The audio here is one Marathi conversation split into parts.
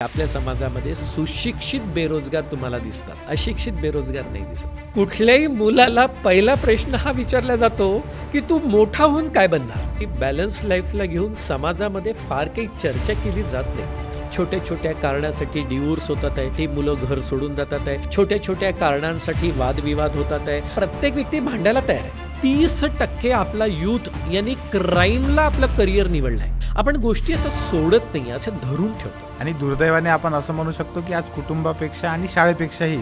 आपल्या समाजामध्ये सुशिक्षित बेरोजगार तुम्हाला दिसतात, अशिक्षित बेरोजगार नाही दिसत. कुठल्याही मुलाला पहिला प्रश्न हा विचारला जातो की तू मोठा होऊन काय बनणार. की बॅलन्स लाईफला घेऊन समाजामध्ये फार काही चर्चा केली जात नाही. छोट्या छोट्या कारणासाठी डिवोर्स होतात आहे, ती मुलं घर सोडून जातात आहे, छोट्या छोट्या कारणांसाठी वादविवाद होतात आहे. प्रत्येक व्यक्ती भांडायला तयार आहे. 30% आपला यूथ यांनी क्राईमला आपलं करिअर निवडलंय. आपण गोष्टी आता सोडत नाही, असं धरून ठेवतो. आणि दुर्दैवाने आपण असं म्हणू शकतो की आज कुटुंबापेक्षा आणि शाळेपेक्षाही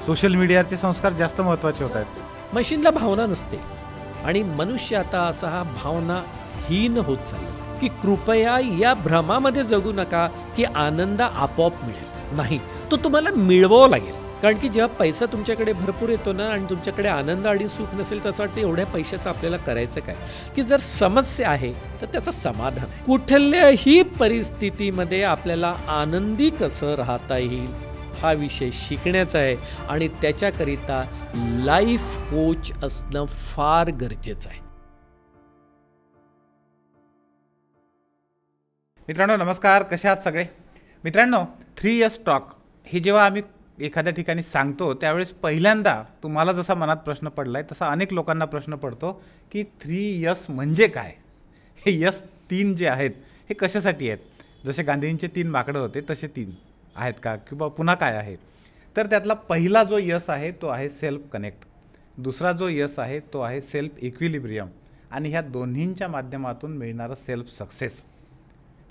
सोशल मीडियाचे संस्कार जास्त महत्त्वाचे होत आहेत. मशीनला भावना नसते आणि मनुष्य आता असा हा भावनाहीन होत चालला की कृपया या भ्रमामध्ये जगू नका की आनंद आपोआप मिळेल. नाही, तो तुम्हाला मिळवावा लागेल. कारण की जेव्हा पैसा तुमच्याकडे भरपूर येतो ना आणि तुमच्याकडे आनंद आणि सुख नसेल तर असं वाटतं एवढ्या पैशाचं आपल्याला करायचं काय. की जर समस्या आहे तर त्याचं समाधान आहे. कुठल्याही परिस्थितीमध्ये आपल्याला आनंदी कसं राहता येईल हा विषय शिकण्याचा आहे आणि त्याच्याकरिता लाईफ कोच असणं फार गरजेचं आहे. मित्रांनो नमस्कार, कसे आहात सगळे. मित्रांनो 3 Years टॉक हे जेव्हा आम्ही एखाद्या ठिकाणी सांगतो त्यावेळेस पहिल्यांदा तुम्हाला जसा मनात प्रश्न पडलाय तसा अनेक लोकांना प्रश्न पडतो की 3 Years म्हणजे काय. हे यस 3 जे आहेत हे कशासाठी आहेत. जसे गांधींचे 3 माकडं होते तसे 3 आहेत का, किंवा पुन्हा काय आहे. तर त्यातला पहिला जो यस आहे तो आहे सेल्फ कनेक्ट. दुसरा जो यस आहे तो आहे सेल्फ इक्विलिब्रियम. आणि ह्या दोन्हींच्या माध्यमातून मिळणारं सेल्फ सक्सेस.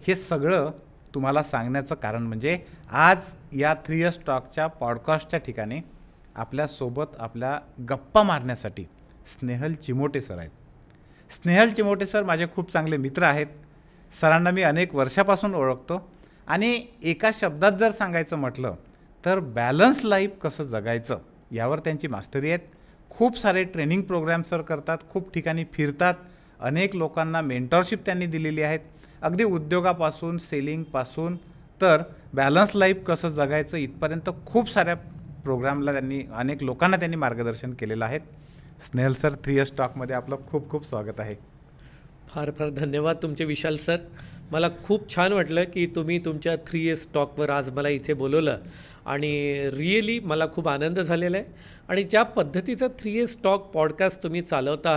हे सगळं तुम्हाला सांगण्याचं कारण म्हणजे आज या 3 Years टॉकच्या पॉडकास्टच्या ठिकाणी आपल्यासोबत आपल्या गप्पा मारण्यासाठी स्नेहल चिमोटे सर आहेत. स्नेहल चिमोटे सर माझे खूप चांगले मित्र आहेत. सरांना मी अनेक वर्षापासून ओळखतो आणि एका शब्दात जर सांगायचं म्हटलं तर बॅलन्स लाईफ कसं जगायचं यावर त्यांची मास्टरी आहेत. खूप सारे ट्रेनिंग प्रोग्राम सर करतात, खूप ठिकाणी फिरतात, अनेक लोकांना मेंटॉरशिप त्यांनी दिलेली आहेत. अगदी उद्योगापासून सेलिंगपासून तर बॅलन्स लाईफ कसं जगायचं इथपर्यंत खूप साऱ्या प्रोग्रामला त्यांनी अनेक लोकांना त्यांनी मार्गदर्शन केलेलं आहे. स्नेहल सर 3 Years टॉकमध्ये आपलं खूप खूप स्वागत आहे. फार फार धन्यवाद तुमचे विशाल सर. मला खूप छान वाटलं की तुम्ही तुमच्या 3 Years टॉकवर आज मला इथे बोलवलं आणि रिअली मला खूप आनंद झालेला आहे. आणि ज्या पद्धतीचं 3 Years टॉक पॉडकास्ट तुम्ही चालवता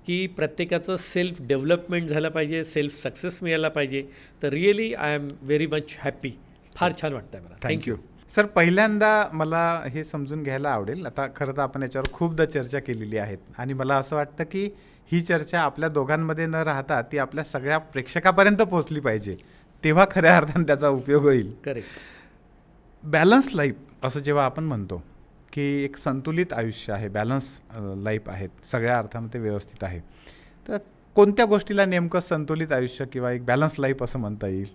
की प्रत्येकाचं सेल्फ डेव्हलपमेंट झालं पाहिजे, सेल्फ सक्सेस मिळायला पाहिजे, तर really I am very much happy. फार छान वाटतं मला. Thank you sir. पहिल्यांदा मला हे समजून घ्यायला आवडेल, आता खरं तर आपण याच्यावर खूपदा चर्चा केलेली आहेत आणि मला असं वाटतं की ही चर्चा आपल्या दोघांमध्ये न राहता ती आपल्या सगळ्या प्रेक्षकापर्यंत पोहोचली पाहिजे, तेव्हा खऱ्या अर्थाने त्याचा उपयोग होईल. करेक्ट. बॅलन्स लाईफ असं जेव्हा आपण म्हणतो की एक संतुलित आयुष्य आहे, बॅलन्स लाईफ आहे, सगळ्या अर्थानं ते व्यवस्थित आहे, तर कोणत्या गोष्टीला नेमकं संतुलित आयुष्य किंवा एक बॅलन्स लाईफ असं म्हणता येईल.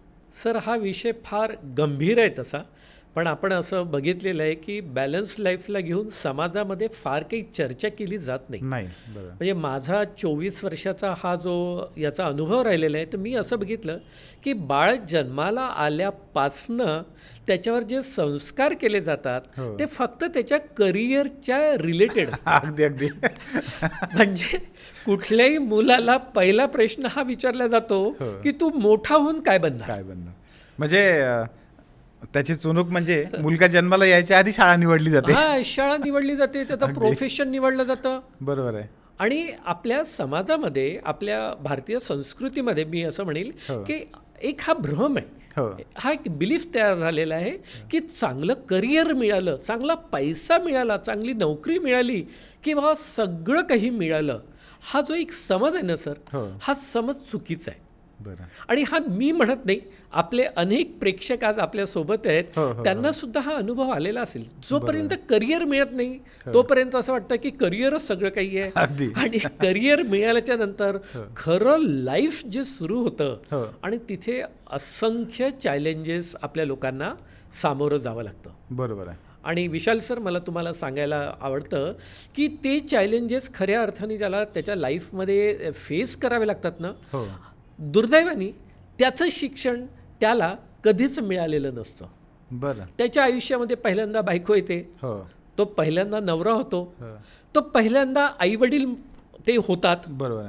सर हा विषय फार गंभीर आहे तसा, पण आपण असं बघितलेलं आहे की बॅलन्स लाईफला घेऊन समाजामध्ये फार काही चर्चा केली जात नाही. म्हणजे माझा 24 वर्षाचा हा जो याचा अनुभव राहिलेला आहे, तर मी असं बघितलं की बाळ जन्माला आल्यापासनं त्याच्यावर जे संस्कार केले जातात ते फक्त त्याच्या करिअरच्या रिलेटेड. अगदी अगदी. म्हणजे कुठल्याही मुलाला पहिला प्रश्न हा विचारला जातो की तू मोठा होऊन काय बनणार. म्हणजे त्याची चुणूक म्हणजे मुलगा जन्माला यायच्या आधी शाळा निवडली जाते. हा, शाळा निवडली जाते, त्याचं प्रोफेशन निवडलं जातं. बरोबर आहे. आणि आपल्या समाजामध्ये, आपल्या भारतीय संस्कृतीमध्ये मी असं म्हणेल की एक हा भ्रम आहे, हा एक बिलीफ तयार झालेला आहे की चांगलं करिअर मिळालं, चांगला पैसा मिळाला, चांगली नोकरी मिळाली की बाबा सगळं काही मिळालं. हा जो एक समज आहे ना सर, हा समज चुकीचा आहे. आणि हा मी म्हणत नाही, आपले अनेक प्रेक्षक आज आपल्या सोबत आहेत, त्यांना सुद्धा हा अनुभव आलेला असेल. जोपर्यंत करिअर मिळत नाही तोपर्यंत असं वाटतं की करिअरच सगळं काही आहे. आणि करिअर मिळाल्याच्या नंतर खरं लाईफ जे सुरू होतं आणि तिथे असंख्य चॅलेंजेस आपल्या लोकांना सामोरं जावं लागतं. बरोबर आहे. आणि विशाल सर, मला तुम्हाला सांगायला आवडतं की ते चॅलेंजेस खऱ्या अर्थाने ज्याला त्याच्या लाईफमध्ये फेस करावे लागतात ना, दुर्दैवाने त्याचं शिक्षण त्याला कधीच मिळालेलं नसतं. बरं. त्याच्या आयुष्यामध्ये पहिल्यांदा बायको येते, तो पहिल्यांदा नवरा होतो, तो पहिल्यांदा आईवडील ते होतात. बरोबर.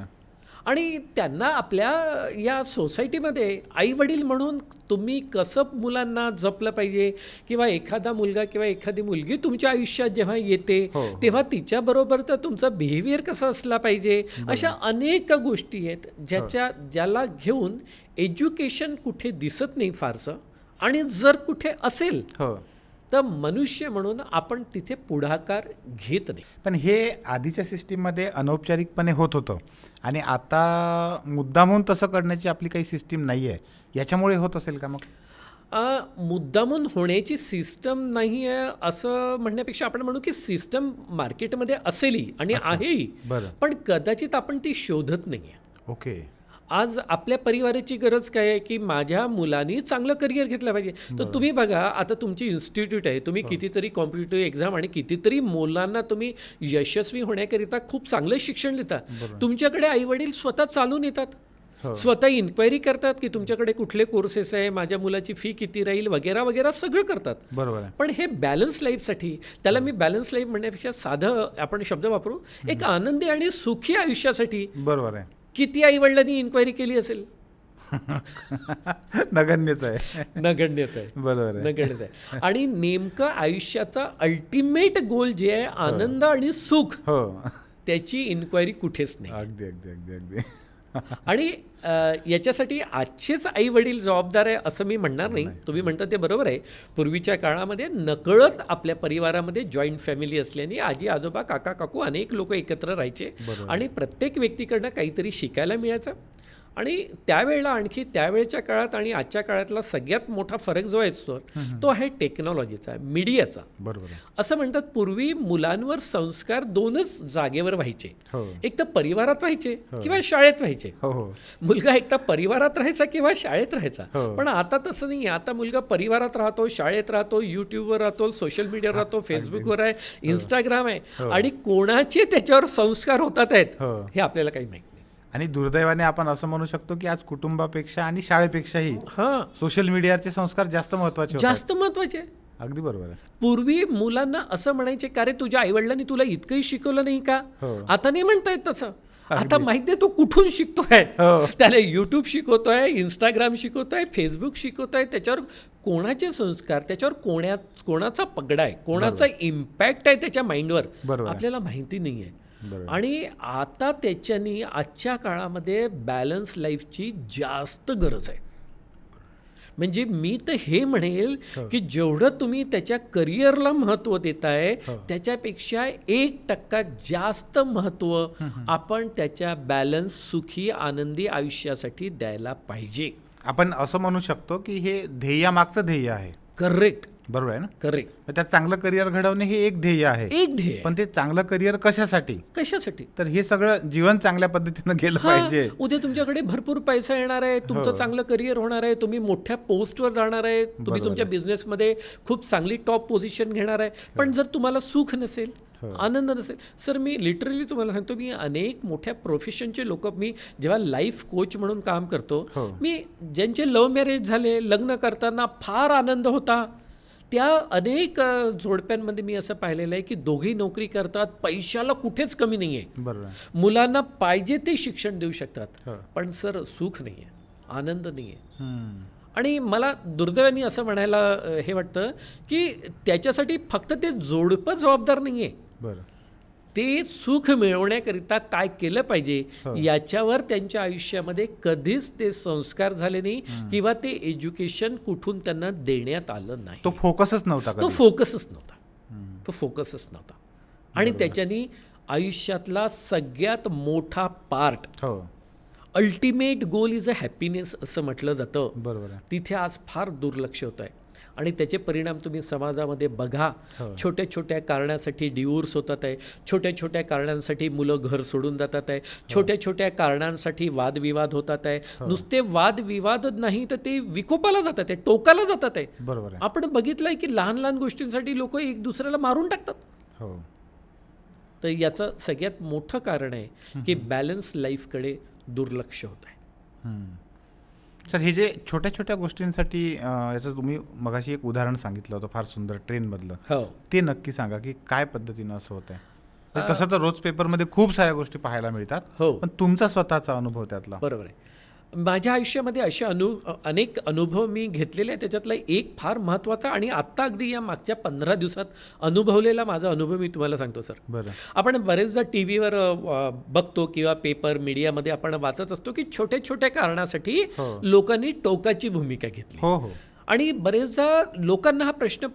आणि त्यांना आपल्या या सोसायटीमध्ये आई वडील म्हणून तुम्ही कसं मुलांना जपलं पाहिजे, किंवा एखादा मुलगा किंवा एखादी मुलगी तुमच्या आयुष्यात जेव्हा येते तेव्हा तिच्याबरोबर तर तुमचा बिहेवियर कसा असला पाहिजे, अशा अनेक गोष्टी आहेत ज्याला घेऊन एज्युकेशन कुठे दिसत नाही फारसं. आणि जर कुठे असेल तर मनुष्य म्हणून आपण तिथे पुढाकार घेत नाही. पण हे आधीच्या सिस्टीममध्ये अनौपचारिकपणे होत होतं आणि आता मुद्दामून तसं करण्याची आपली काही सिस्टीम नाही आहे, याच्यामुळे होत असेल का? मग मुद्दामून होण्याची सिस्टम नाही आहे असं म्हणण्यापेक्षा आपण म्हणू की सिस्टम मार्केटमध्ये असेलही आणि आहेही, पण कदाचित आपण ती शोधत नाही आहे. ओके. आज आपल्या परिवाराची गरज काय आहे की माझ्या मुलांनी चांगलं करिअर घेतलं पाहिजे. तर तुम्ही बघा, आता तुमची इन्स्टिट्यूट आहे, तुम्ही कितीतरी कॉम्पिटिटिव्ह एक्झाम आणि कितीतरी मुलांना तुम्ही यशस्वी होण्याकरिता खूप चांगलं शिक्षण देता. तुमच्याकडे आईवडील स्वतः चालून येतात, स्वतः इन्क्वायरी करतात की तुमच्याकडे कुठले कोर्सेस आहे, माझ्या मुलाची फी किती राहील वगैरे वगैरे सगळं करतात. बरोबर. पण हे बॅलन्स लाईफसाठी, त्याला मी बॅलन्स लाईफ म्हणण्यापेक्षा साधं आपण शब्द वापरू, एक आनंदी आणि सुखी आयुष्यासाठी बरोबर आहे किती आईवडिलांनी इन्क्वायरी केली असेल? नगण्यच आहे. नगण्यच आहे. बरोबर आहे, नगण्यच आहे. आणि नेमकं आयुष्याचा अल्टिमेट गोल जे आहे आनंद आणि सुख, त्याची इन्क्वायरी कुठेच नाही. अगदी अगदी अगदी अगदी. आणि याच्यासाठी आजचेच आई वडील जबाबदार आहे असं मी म्हणणार नाही. तुम्ही म्हणता ते बरोबर आहे. पूर्वीच्या काळामध्ये नकळत आपल्या परिवारामध्ये जॉईंट फॅमिली असल्याने आजी आजोबा काका काकू अनेक लोक एकत्र राहायचे आणि प्रत्येक व्यक्तीकडनं काहीतरी शिकायला मिळायचं. आणि त्यावेळेला आणखी त्यावेळच्या काळात आणि आजच्या काळातला सगळ्यात मोठा फरक जो आहे तो आहे टेक्नॉलॉजीचा, मीडियाचा. बरोबर. असं म्हणतात पूर्वी मुलांवर संस्कार दोनच जागेवर व्हायचे, एक तर परिवारात व्हायचे किंवा शाळेत व्हायचे. मुलगा एक तर परिवारात राहायचा किंवा शाळेत राहायचा. पण आता तसं नाही. आता मुलगा परिवारात राहतो, शाळेत राहतो, युट्यूबवर राहतो, सोशल मीडियावर राहतो, फेसबुकवर आहे, इंस्टाग्राम आहे, आणि कोणाचे त्याच्यावर संस्कार होतात आहेत हे आपल्याला काही माहिती. आणि दुर्दैवाने आपण असं म्हणू शकतो की आज कुटुंबापेक्षा आणि शाळेपेक्षाही सोशल मीडियाचे संस्कार जास्त महत्वाचे. अगदी बरोबर आहे. पूर्वी मुलांना असं म्हणायचे का रे तुझ्या आईवडिलांनी तुला इतकंही शिकवलं नाही का? आता नाही म्हणतायत तसं. आता माहिती आहे तो कुठून शिकतोय. त्याला युट्यूब शिकवतोय, इंस्टाग्राम शिकवतोय, फेसबुक शिकवतोय. त्याच्यावर कोणाचे संस्कार, त्याच्यावर कोणाचा पगडा आहे, कोणाचा इम्पॅक्ट आहे त्याच्या माइंडवर आपल्याला माहिती नाही आहे. आणि आता त्याच्यानी आजच्या काळामध्ये बॅलन्स लाईफची जास्त गरज आहे. म्हणजे मी तर हे म्हणेल की जेवढं तुम्ही त्याच्या करिअरला महत्त्व देताय त्याच्यापेक्षा 1% जास्त महत्त्व आपण त्याच्या बॅलन्स सुखी आनंदी आयुष्यासाठी द्यायला पाहिजे. आपण असं म्हणू शकतो की हे ध्येयामागचं ध्येय आहे. करेक्ट. बरोबर आहे ना? करेक्ट. त्यात चांगलं करिअर घडवणे हे एक ध्येय आहे. एक ध्येय. पण ते चांगलं करिअर कशासाठी? तर हे सगळं जीवन चांगल्या पद्धतीनं गेलं पाहिजे. उद्या तुमच्याकडे भरपूर पैसा येणार आहे, तुमचं चांगलं करिअर होणार आहे, तुम्ही मोठ्या पोस्टवर जाणार आहे, तुम्ही तुमच्या बिझनेसमध्ये खूप चांगली टॉप पोझिशन घेणार आहे. पण जर तुम्हाला सुख नसेल, आनंद नसेल, सर मी लिटरली तुम्हाला सांगतो, मी अनेक मोठ्या प्रोफेशनचे लोक, मी जेव्हा लाईफ कोच म्हणून काम करतो, मी ज्यांचे लव्ह मॅरेज झाले, लग्न करताना फार आनंद होता, त्या अनेक जोडप्यांमध्ये मी असं पाहिलेलं आहे की दोघेही नोकरी करतात, पैशाला कुठेच कमी नाही आहे, मुलांना पाहिजे ते शिक्षण देऊ शकतात, पण सर सुख नाही आहे, आनंद नाही आहे. आणि मला दुर्दैवाने असं म्हणायला हे वाटतं की त्याच्यासाठी फक्त ते जोडपं जबाबदार नाही आहे, ते सुख मिळवण्याकरिता काय केलं पाहिजे याच्यावर त्यांच्या आयुष्यामध्ये कधीच ते संस्कार झाले नाही किंवा ते एज्युकेशन कुठून त्यांना देण्यात आलं नाही. तो फोकसच नव्हता. आणि त्याच्यानी आयुष्यातला सगळ्यात मोठा part, ultimate goal is a happiness असं म्हटलं जातं, बरोबर, तिथे आज फार दुर्लक्ष होत आहे. आणि त्याचे परिणाम तुम्ही समाजामध्ये बघा. छोट्या छोट्या कारणासाठी डिवोर्स होतात आहे, छोट्या छोट्या कारणांसाठी मुलं घर सोडून जातात आहे, छोट्या छोट्या कारणांसाठी वादविवाद होतात आहे. नुसते वादविवाद नाही तर ते विकोपाला जातात आहे, टोकाला जातात आहे. बरोबर. आपण बघितलंय की लहान लहान गोष्टींसाठी लोक एक दुसऱ्याला मारून टाकतात. तर याचं सगळ्यात मोठं कारण आहे की बॅलन्स लाईफकडे दुर्लक्ष होत आहे. सर, हे जे छोट्या छोट्या गोष्टींसाठी याचं तुम्ही मगाशी एक उदाहरण सांगितलं होतं फार सुंदर ट्रेनमधलं, ते नक्की सांगा की काय पद्धतीनं असं होत आहे? तसं तर रोज पेपरमध्ये खूप साऱ्या गोष्टी पाहायला मिळतात. हो, पण तुमचा स्वतःचा अनुभव त्यातला. बरोबर आहे. माझ्या आयुष्यामध्ये असे अनेक अनुभव मी घेतलेले आहेत. त्याच्यातला एक फार महत्त्वाचा आणि आत्ता अगदी या मागच्या 15 दिवसात अनुभवलेला माझा अनुभव मी तुम्हाला सांगतो सर. बरं. आपण बरेचदा टी व्हीवर बघतो किंवा पेपर मीडियामध्ये आपण वाचत असतो की छोट्या छोट्या कारणासाठी लोकांनी टोकाची भूमिका घेतली. हो हो. आणि बरेचदा लोकांना हा प्रश्न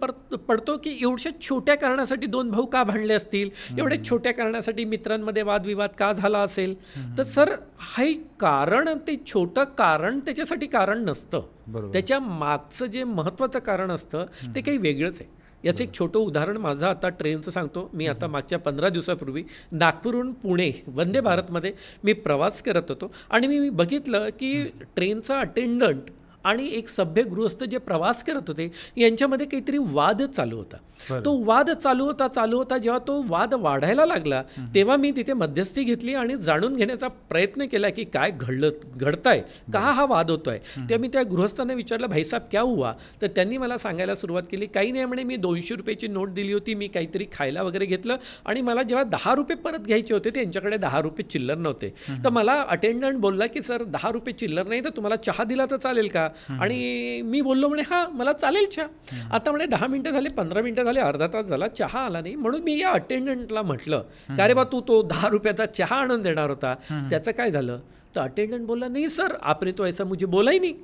पडतो की एवढ्या छोट्या कारणासाठी दोन भाऊ का भांडले असतील, एवढ्या छोट्या कारणासाठी मित्रांमध्ये वादविवाद का झाला असेल. तर सर हे कारण, ते छोटं कारण त्याच्यासाठी कारण नसतं. त्याच्या मागचं जे महत्त्वाचं कारण असतं ते काही वेगळंच आहे. याचं एक छोटं उदाहरण माझं आता ट्रेनचं सांगतो. मी आता मागच्या 15 दिवसापूर्वी नागपूरहून पुणे वंदे भारतमध्ये मी प्रवास करत होतो आणि मी बघितलं की ट्रेनचा अटेंडंट आणि एक सभ्य गृहस्थ जे प्रवास करत होते यांच्यामध्ये काहीतरी वाद चालू होता. तो वाद चालू होता जेव्हा तो वाद वाढायला लागला तेव्हा मी तिथे मध्यस्थी घेतली आणि जाणून घेण्याचा प्रयत्न केला की काय घडतंय, का हा वाद होतोय. तेव्हा मी त्या गृहस्थांना विचारलं, भाईसाहेब क्या हुआ? तर त्यांनी मला सांगायला सुरुवात केली, काही नाही म्हणे, मी 200 रुपयाची नोट दिली होती, मी काहीतरी खायला वगैरे घेतलं आणि मला जेव्हा 10 रुपये परत घ्यायचे होते त्यांच्याकडे 10 रुपये चिल्लर नव्हते. तर मला अटेंडंट बोलला की सर 10 रुपये चिल्लर नाही तर तुम्हाला चहा दिला तर चालेल का? आणि मी बोललो म्हणे हां मला चालेल चहा. आता म्हणे 10 मिनिटं झाले, 15 मिनिटं झाले, अर्धा तास झाला, चहा आला नाही. म्हणून मी या अटेंडंटला म्हटलं का रे बा तू तो 10 रुपयाचा चहा आणून देणार होता, त्याचं काय झालं? तर अटेंडंट बोलला नाही सर आपने तो ऐसा मुझे बोला ही नहीं.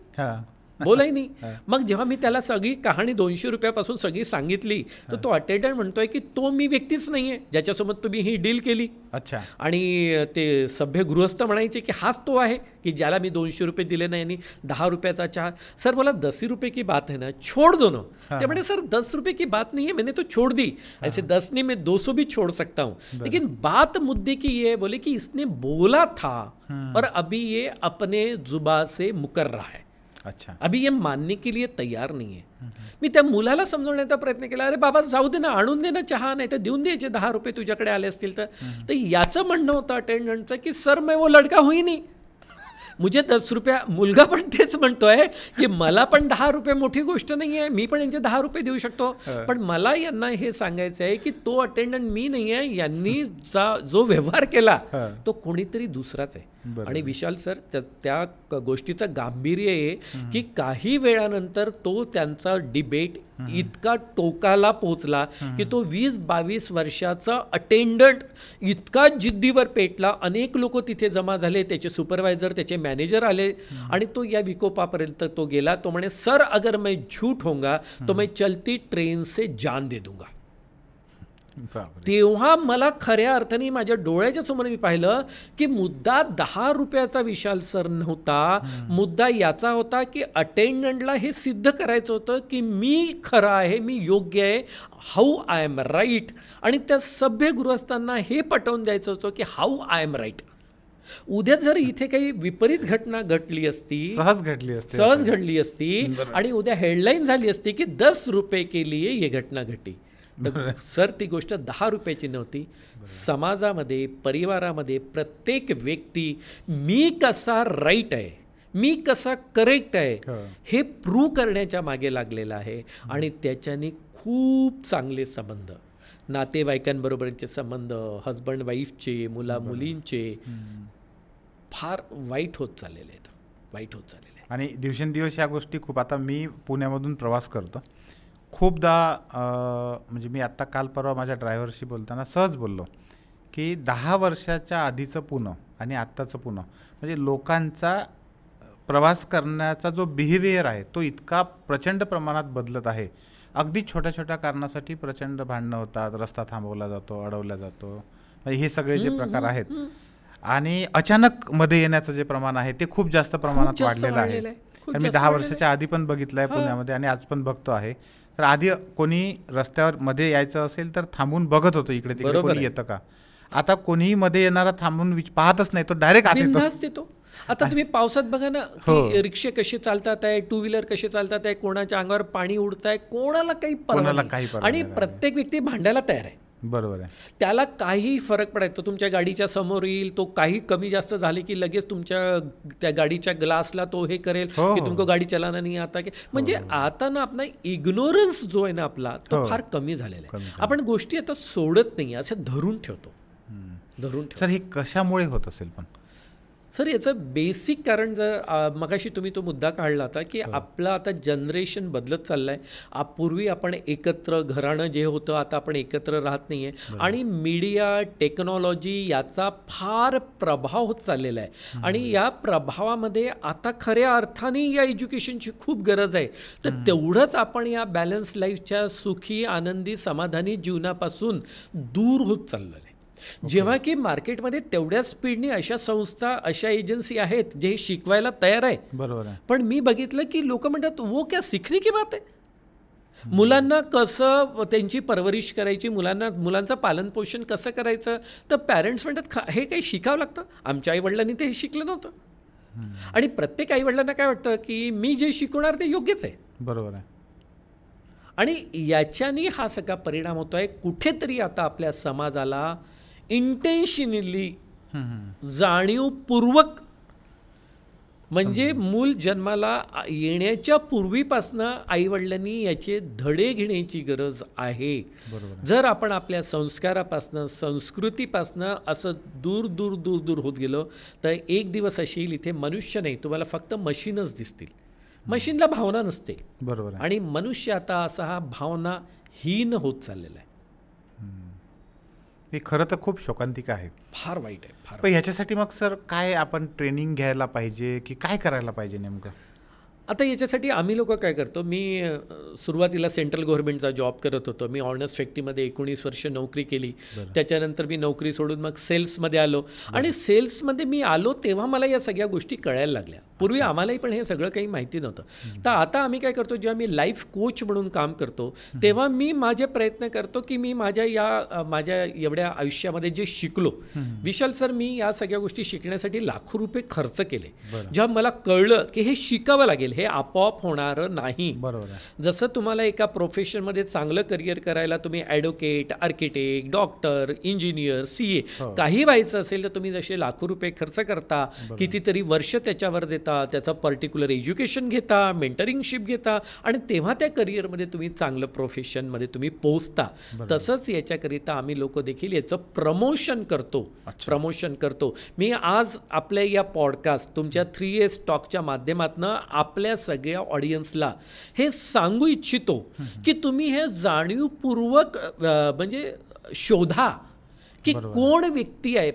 बोलाही नाही. मग जेव्हा मी त्याला सगळी कहाणी 200 रुपयापासून सगळी सांगितली तर तो अटेंडंट म्हणतोय की तो मी व्यक्तीच नाही आहे ज्याच्यासोबत तुम्ही ही डील केली. अच्छा. आणि ते सभ्य गृहस्थ म्हणायचे की हाच तो आहे की ज्याला मी 200 रुपये दिले नाही आणि 10 रुपयाचा चहा. सर बोला 10 रुपये की बात है ना, छोड़ दो ना. ते म्हणे सर 10 रुपये की बात नहीं है, मैंने तो छोड़ दी. ऐसे 10 नहीं मैं 200 भी छोड़ सकता हूँ, लेकिन बात मुद्दे की ये है बोले कि इसने बोला था और अभी ये अपने जुबा से मुकर रहा है. अच्छा. अभी ये मानने के लिए तयार नाही आहे. मी त्या मुलाला समजवण्याचा प्रयत्न केला, अरे बाबा जाऊ दे ना, आणून दे ना चहा, नाही तर देऊन द्यायचे 10 रुपये तुझ्याकडे आले असतील तर याचं म्हणणं होतं अटेंडंटचं की सर मैं वो लड़का हुई नहीं, मुझे 10 रुपया. मुलगा पण तेच म्हणतोय की मला पण 10 रुपये मोठी गोष्ट नाही आहे, मी पण यांचे 10 रुपये देऊ शकतो, पण मला यांना हे सांगायचं आहे की तो अटेंडंट मी नाही आहे, यांनी जो व्यवहार केला तो कोणीतरी दुसराच आहे. आणि विशाल सर त्या गोष्टीचं गांभीर्य आहे की काही वेळानंतर तो त्यांचा डिबेट इतका टोकाला पोचला की तो 20-22 वर्षाचा अटेंडंट इतका जिद्दीवर पेटला. अनेक लोक तिथे जमा झाले, त्याचे सुपरवायझर, त्याचे मॅनेजर आले आणि तो या विकोपापर्यंत तो गेला. तो म्हणे सर अगर मैं झूठ होऊंगा तो मैं चलती ट्रेन से जान दे दूंगा. तेव्हा मला खऱ्या अर्थाने माझ्या डोळ्याच्या समोर मी पाहिलं की मुद्दा 10 रुपयाचा विशाल सर नव्हता, मुद्दा याचा होता की अटेंडंटला हे सिद्ध करायचं होतं की मी खरं आहे, मी योग्य आहे, हाऊ आय एम राईट. आणि त्या सभ्य गृहस्थांना हे पटवून द्यायचं होतं की हाऊ आय एम राईट. उद्या जर इथे काही विपरीत घटना घडली असती, सहज घडली असती आणि उद्या हेडलाईन झाली असती की 10 रुपये के लिए ये घटना घटी. सर ती गोष्ट 10 रुपयाची नव्हती. समाजामध्ये, परिवारामध्ये प्रत्येक व्यक्ती मी कसा राईट आहे, मी कसा करेक्ट आहे हे प्रूव्ह करण्याच्या मागे लागलेला आहे. आणि त्याच्याने खूप चांगले संबंध, नातेवाईकांबरोबरचे संबंध, हजबंड वाईफचे, मुला मुलींचे फार वाईट होत चाललेले आहेत. आणि दिवसेंदिवस ह्या गोष्टी खूप, आता मी पुण्यामधून प्रवास करतो खूपदा, म्हणजे मी आत्ता काल परवा माझ्या ड्रायव्हरशी बोलताना सहज बोललो की 10 वर्षाच्या आधीचं पुणे आणि आत्ताचं पुणे म्हणजे लोकांचा प्रवास करण्याचा जो बिहेवियर आहे तो इतका प्रचंड प्रमाणात बदलत आहे. अगदी छोट्या छोट्या कारणासाठी प्रचंड भांडणं होतात, रस्ता थांबवला जातो, अडवला जातो, म्हणजे हे सगळे जे प्रकार आहेत. आणि अचानक मध्ये येण्याचं जे प्रमाण आहे ते खूप जास्त प्रमाणात वाढलेलं आहे. आणि मी 10 वर्षाच्या आधी पण बघितलं आहे पुण्यामध्ये आणि आज पण बघतो आहे. तर आधी कोणी रस्त्यावर मध्ये यायचं असेल तर थांबून बघत होतं इकडे तिकडे कोणी येतं का. आता कोणीही मध्ये येणारा थांबून पाहतच नाही, तो डायरेक्ट आत येतो. आता तुम्ही पावसात बघा ना की रिक्षे कसे चालतात आहे, टू व्हीलर कसे चालतात आहे, कोणाच्या अंगावर पाणी उडत आहे, कोणाला काही परवा आणि प्रत्येक व्यक्ती भांडायला तयार आहे. बरोबर आहे. त्याला काही फरक पडायचा, तो तुमच्या गाडीच्या समोर येईल, तो काही कमी जास्त झाले की लगेच तुमच्या त्या गाडीच्या ग्लासला तो हे करेल की तुमको गाडी चलाना नाही आता की. म्हणजे आता ना आपला इग्नोरन्स जो आहे ना आपला तो फार कमी झालेला आहे. आपण गोष्टी आता सोडत नाही, असं धरून ठेवतो. धरून सर हे कशामुळे होत असेल पण? सर याचं बेसिक कारण जर मगाशी तुम्ही तो मुद्दा काढला होता की आपलं आता जनरेशन बदलत चाललं आहे. पूर्वी आपण एकत्र घराणं जे होतं आता आपण एकत्र राहत नाही आहे आणि मीडिया टेक्नॉलॉजी याचा फार प्रभाव होत चाललेला आहे आणि या प्रभावामध्ये आता खऱ्या अर्थाने या एज्युकेशनची खूप गरज आहे. तर तेवढंच आपण या बॅलन्स लाईफच्या सुखी आनंदी समाधानी जीवनापासून दूर होत चाललो आहे. जेव्हा की मार्केटमध्ये तेवढ्या स्पीडने अशा संस्था अशा एजन्सी आहेत जे शिकवायला तयार आहे. बरोबर आहे. पण मी बघितलं की लोक म्हणतात वो क्या सीखने की बात आहे. मुलांना कसं त्यांची परवरिश करायची, मुलांचं पालनपोषण कसं करायचं, तर पॅरेंट्स म्हणतात हे काही शिकावं लागतं. आमच्या आईवडिलांनी ते हे शिकलं नव्हतं. आणि प्रत्येक आईवडिलांना काय वाटतं की मी जे शिकवणार ते योग्यच आहे. बरोबर आहे. आणि याच्याने हा सगळा परिणाम होतो आहे. कुठेतरी आता आपल्या समाजाला इंटेन्शनली जाणीवपूर्वक म्हणजे मूल जन्माला येण्याच्या पूर्वीपासनं आईवडिलांनी याचे धडे घेण्याची गरज आहे. जर आपण आपल्या संस्कारापासनं संस्कृतीपासनं असं दूर दूर दूर दूर होत गेलो तर एक दिवस अशी येईल इथे मनुष्य नाही, तुम्हाला फक्त मशीनच दिसतील. मशीनला भावना नसते. बरोबर आहे. आणि मनुष्य आता असा हा भावनाहीन होत चाललेला आहे. हे खरं तर खूप शोकांतिक आहे, फार वाईट आहे, फार. पण ह्याच्यासाठी मग सर काय आपण ट्रेनिंग घ्यायला पाहिजे की काय करायला पाहिजे नेमकं? आता याच्यासाठी आम्ही लोक काय करतो, मी सुरुवातीला सेंट्रल गव्हर्नमेंटचा जॉब करत होतो. मी ऑर्नर्स फॅक्टरीमध्ये 19 वर्ष नोकरी केली. त्याच्यानंतर मी नोकरी सोडून मग सेल्समध्ये आलो. आणि सेल्समध्ये मी आलो तेव्हा मला या सगळ्या गोष्टी कळायला लागल्या. पूर्वी आम्हालाही पण हे सगळं काही माहिती नव्हतं. तर आता आम्ही काय करतो, जेव्हा मी लाईफ कोच म्हणून काम करतो तेव्हा मी माझे प्रयत्न करतो की मी माझ्या एवढ्या आयुष्यामध्ये जे शिकलो, विशाल सर मी या सगळ्या गोष्टी शिकण्यासाठी लाखो रुपये खर्च केले. जेव्हा मला कळलं की हे शिकावं लागेल, हे आपोआप होणारं नाही. बरोबर. जसं तुम्हाला एका प्रोफेशनमध्ये चांगलं करिअर करायला तुम्ही advocate, architect, doctor, engineer, CA काही व्हायचं असेल तर तुम्ही जसे लाखो रुपये खर्च करता, कितीतरी वर्ष त्याच्यावर देता, त्याचं पर्टिक्युलर एज्युकेशन घेता, मेंटरिंगशिप घेता आणि तेव्हा त्या करिअरमध्ये तुम्ही चांगलं प्रोफेशनमध्ये तुम्ही पोहोचता. तसंच याच्याकरिता आम्ही लोक देखील याचं प्रमोशन करतो. मी आज आपल्या या पॉडकास्ट तुमच्या 3S टॉकच्या माध्यमातून आपल्या सगळ्या ऑडियन्सला हे सांगू इच्छितो की तुम्ही हे जाणीवपूर्वक म्हणजे शोधा की कोण व्यक्ती आहे.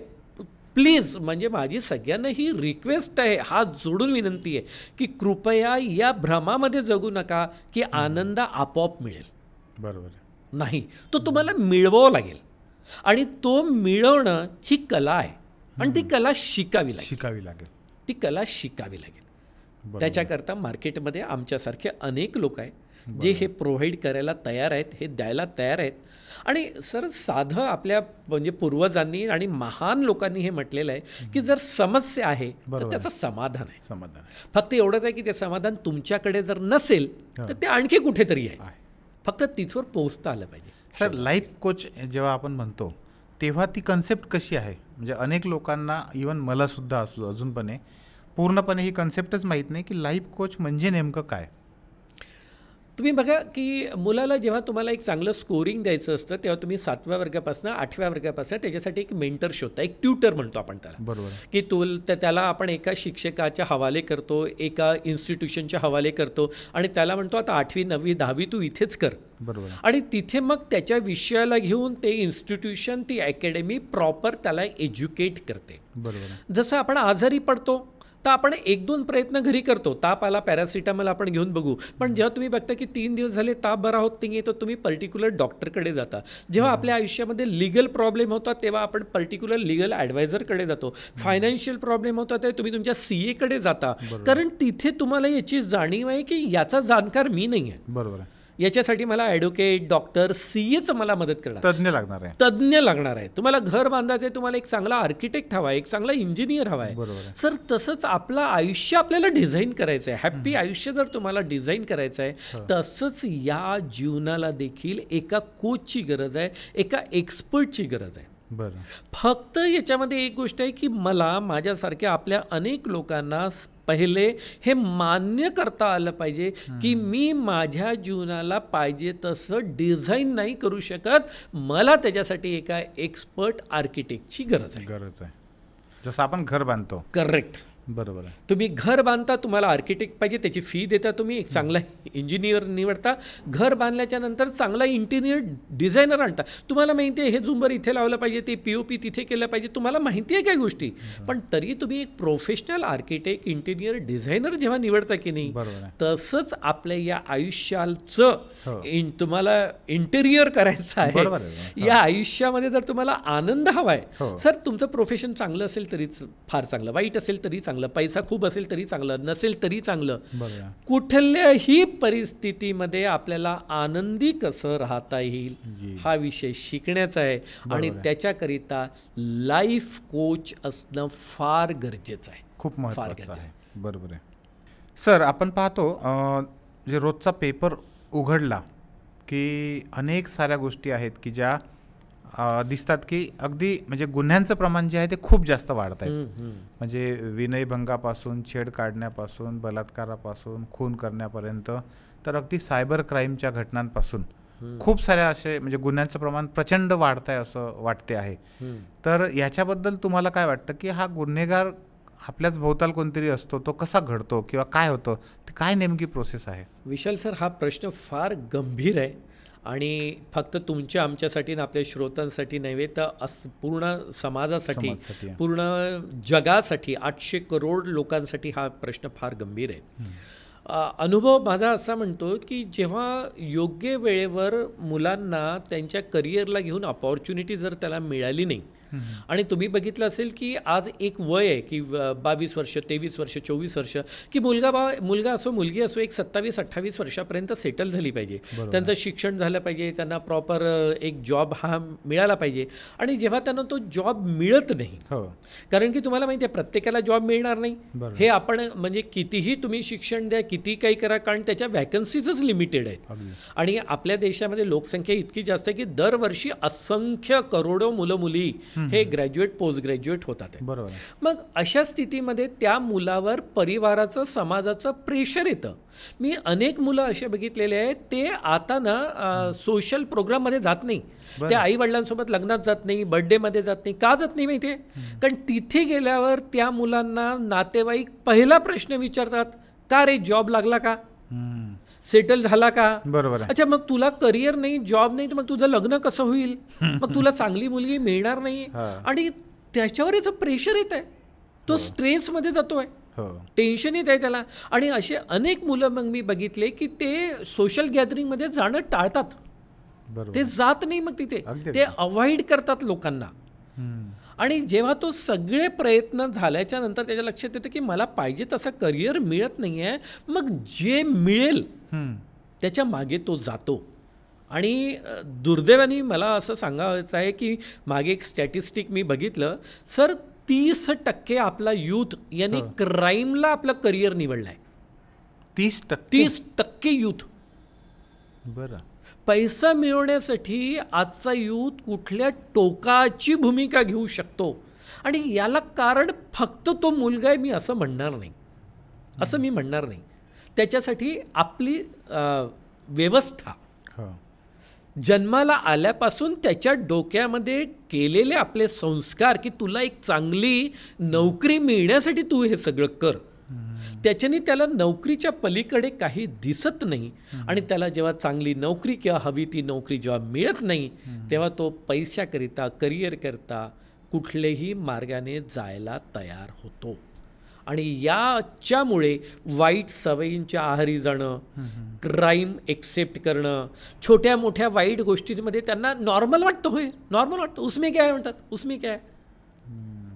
प्लीज, म्हणजे माझी सगळ्यांना ही रिक्वेस्ट आहे, हात जोडून विनंती आहे की कृपया या भ्रमामध्ये जगू नका की आनंद आपोआप मिळेल. बरोबर नाही, तो तुम्हाला मिळवावा लागेल. आणि तो मिळवणं ही कला आहे आणि ती कला शिकावी लागेल. त्याच्याकरता मार्केटमध्ये आमच्यासारखे अनेक लोक आहेत जे हे प्रोव्हाइड करायला तयार आहेत, हे द्यायला तयार आहेत. आणि सर साधं आपल्या म्हणजे पूर्वजांनी आणि महान लोकांनी हे म्हटलेलं आहे की जर समस्या आहे तर त्याचं समाधान आहे. फक्त एवढंच आहे की ते समाधान तुमच्याकडे जर नसेल तर ते आणखी कुठेतरी आहे. फक्त तिथवर पोहोचता आलं पाहिजे. सर लाईफ कोच जेव्हा आपण म्हणतो तेव्हा ती कन्सेप्ट कशी आहे? म्हणजे अनेक लोकांना, इवन मला सुद्धा असलो अजूनपणे पूर्णपणे ही कन्सेप्टच माहीत नाही की लाईफ कोच म्हणजे नेमकं काय. तुम्ही बघा की मुलाला जेव्हा तुम्हाला एक चांगलं स्कोरिंग द्यायचं असतं तेव्हा तुम्ही 7व्या वर्गापासून 8व्या वर्गापासून त्याच्यासाठी एक मेंटर शोधता, एक ट्यूटर म्हणतो आपण त्याला. बरोबर. की त्याला आपण एका शिक्षकाच्या हवाले करतो, एका इन्स्टिट्यूशनच्या हवाले करतो आणि त्याला म्हणतो आता 8वी 9वी 10वी तू इथेच कर. बरोबर. आणि तिथे मग त्याच्या विषयाला घेऊन ते इन्स्टिट्यूशन, ती अकॅडमी प्रॉपर त्याला एज्युकेट करते. बरोबर. जसं आपण आजारी पडतो तर आपण 1-2 प्रयत्न घरी करतो, ताप आला पॅरासिटामॉल आपण घेऊन बघू. पण जेव्हा तुम्ही बघता की 3 दिवस झाले ताप बरा होत नाही आहे तर तुम्ही पर्टिक्युलर डॉक्टरकडे जाता. जेव्हा आपल्या आयुष्यामध्ये लिगल प्रॉब्लेम होतात तेव्हा आपण पर्टिक्युलर लिगल ॲडवायझरकडे जातो. फायनान्शियल प्रॉब्लेम होतात तेव्हा तुम्ही तुमच्या CA कडे जाता. कारण तिथे तुम्हाला याची जाणीव आहे की याचा जाणकार मी नाही आहे. बरोबर. याच्यासाठी मला ॲडव्होकेट, डॉक्टर, CAच मला मदत करणार, तज्ञ लागणार आहे. तुम्हाला घर बांधायचं आहे, तुम्हाला एक चांगला आर्किटेक्ट हवा आहे, एक चांगला इंजिनियर हवा आहे. सर तसंच आपलं आयुष्य आपल्याला डिझाईन करायचं आहे. हॅप्पी आयुष्य जर तुम्हाला डिझाईन करायचं आहे तसंच या जीवनाला देखील एका कोचची गरज आहे, एका एक्सपर्टची गरज आहे. बरं. फक्त याच्यामध्ये एक गोष्ट आहे की मला माझ्यासारख्या आपल्या अनेक लोकांना पहिले हे मान्य करता आलं पाहिजे की मी माझ्या जीवनाला पाहिजे तसं डिझाईन नाही करू शकत, मला त्याच्यासाठी एका एक्सपर्ट आर्किटेक्टची गरज आहे. जसं आपण घर बांधतो. करेक्ट. बरोबर आहे. तुम्ही घर बांधता, तुम्हाला आर्किटेक्ट पाहिजे, त्याची फी देता, तुम्ही एक चांगला इंजिनियर निवडता, घर बांधल्याच्या नंतर चांगला इंटिरियर डिझायनर आणता. तुम्हाला माहिती आहे हे झुंबर इथे लावलं पाहिजे, ते POP तिथे केलं पाहिजे, तुम्हाला माहिती आहे काय गोष्टी, पण तरी तुम्ही एक प्रोफेशनल आर्किटेक्ट इंटिरियर डिझायनर जेव्हा निवडता की नाही, तसंच आपल्या या आयुष्याचं तुम्हाला इंटेरियर करायचं आहे. या आयुष्यामध्ये जर तुम्हाला आनंद हवा आहे, सर तुमचं प्रोफेशन चांगलं असेल तरीच फार चांगलं, वाईट असेल तरी चांगलं, पैसा खूप असेल तरी चांगलं, नसेल तरी चांगलं, कुठल्याही परिस्थितीमध्ये आपल्याला आनंदी कसं राहता येईल हा विषय शिकण्याचा आहे. आणि त्याच्याकरिता लाईफ कोच असणं फार गरजेचं आहे, खूप महत्त्वाचं आहे. बरोबर आहे. सर आपण पाहतो जे रोजचा पेपर उघडला की अनेक साऱ्या गोष्टी आहेत की ज्या दिसतात की अगदी म्हणजे गुन्ह्यांचं प्रमाण जे आहे ते खूप जास्त वाढत आहे. म्हणजे विनयभंगापासून, छेड काढण्यापासून, बलात्कारापासून, खून करण्यापर्यंत, तर अगदी सायबर क्राईमच्या घटनांपासून खूप साऱ्या असे म्हणजे गुन्ह्यांचं प्रमाण प्रचंड वाढत आहे असं वाटते आहे. तर याच्याबद्दल तुम्हाला काय वाटतं की हा गुन्हेगार आपल्याच भोवताल कोणतरी असतो, तो कसा घडतो किंवा काय होतं, ते काय नेमकी प्रोसेस आहे? विशाल सर, हा प्रश्न फार गंभीर आहे आणि फक्त तुमच्या आमच्यासाठी ना आपल्या श्रोतांसाठी नव्हे तर पूर्ण समाजासाठी, पूर्ण जगासाठी, 800 करोड लोकांसाठी हा प्रश्न फार गंभीर आहे. अनुभव माझा असा म्हणतो की जेव्हा योग्य वेळेवर मुलांना त्यांच्या करिअरला घेऊन अपॉर्च्युनिटी जर त्याला मिळाली नाही, आणि तुम्ही बघितलं असेल की आज एक वय आहे की 22 वर्ष, 23 वर्ष, 24 वर्ष, की मुलगा असो मुलगी असो एक 27-28 वर्षापर्यंत सेटल झाली पाहिजे, त्यांचं शिक्षण झालं पाहिजे, त्यांना प्रॉपर एक जॉब हा मिळाला पाहिजे. आणि जेव्हा त्यांना तो जॉब मिळत नाही, कारण की तुम्हाला माहिती आहे प्रत्येकाला जॉब मिळणार नाही, हे आपण म्हणजे कितीही तुम्ही शिक्षण द्या, किती काही करा, कारण त्याच्या वॅकन्सीजच लिमिटेड आहेत. आणि आपल्या देशामध्ये लोकसंख्या इतकी जास्त आहे की दरवर्षी असंख्य करोडो मुलं मुली हे ग्रॅज्युएट, पोस्ट ग्रॅज्युएट होतात. बरोबर. मग अशा स्थितीमध्ये त्या मुलावर परिवाराचं, समाजाचं प्रेशर येतं. मी अनेक मुलं असे बघितलेले आहेत, ते आता ना सोशल प्रोग्राममध्ये जात नाही, त्या आई वडिलांसोबत लग्नात जात नाही, बर्थडेमध्ये जात नाही. का जात नाही माहिती आहे? कारण तिथे गेल्यावर त्या मुलांना नातेवाईक पहिला प्रश्न विचारतात, का रे जॉब लागला का, सेटल झाला का? बरोबर. अच्छा, मग तुला करिअर नाही, जॉब नाही, तर मग तुझं लग्न कसं होईल? मग तुला चांगली मुलगी मिळणार नाही. आणि त्याच्यावर याचं प्रेशर येत आहे, तो स्ट्रेसमध्ये जातोय, टेन्शन येत आहे त्याला. आणि असे अनेक मुलं मग मी बघितले की ते सोशल गॅदरिंगमध्ये जाणं टाळतात, ते जात नाही, मग तिथे ते अवॉइड करतात लोकांना. आणि जेव्हा तो सगळे प्रयत्न झाल्याच्या नंतर त्याच्या लक्षात येतं की मला पाहिजे तसं करिअर मिळत नाही आहे, मग जे मिळेल त्याच्या मागे तो जातो. आणि दुर्दैवाने मला असं सांगायचं आहे की मागे एक स्टॅटिस्टिक मी बघितलं सर, 30% आपला यूथ यांनी क्राईमला आपलं करिअर निवडलं आहे. 30% यूथ. बरं. पैसा मिळवण्यासाठी आजचा यूथ कुठल्या टोकाची भूमिका घेऊ शकतो. आणि याला कारण फक्त तो मुलगा आहे मी असं म्हणणार नाही, असं मी म्हणणार नाही. त्याच्यासाठी आपली व्यवस्था, जन्माला आल्यापासून त्याच्या डोक्यामध्ये केलेले आपले संस्कार की तुला एक चांगली नोकरी मिळण्यासाठी तू हे सगळं कर, त्याच्याने त्याला नोकरीच्या पलीकडे काही दिसत नाही. आणि त्याला जेव्हा चांगली नोकरी किंवा हवी ती नोकरी जेव्हा मिळत नाही, तेव्हा तो पैशाकरिता, करिअर करता कुठल्याही मार्गाने जायला तयार होतो. आणि याच्यामुळे वाईट सवयींच्या आहारी जाणं, क्राईम एक्सेप्ट करणं, छोट्या मोठ्या वाईट गोष्टींमध्ये त्यांना नॉर्मल वाटतं. होय, नॉर्मल वाटतं, उसमें काय म्हणतात, उसमें काय.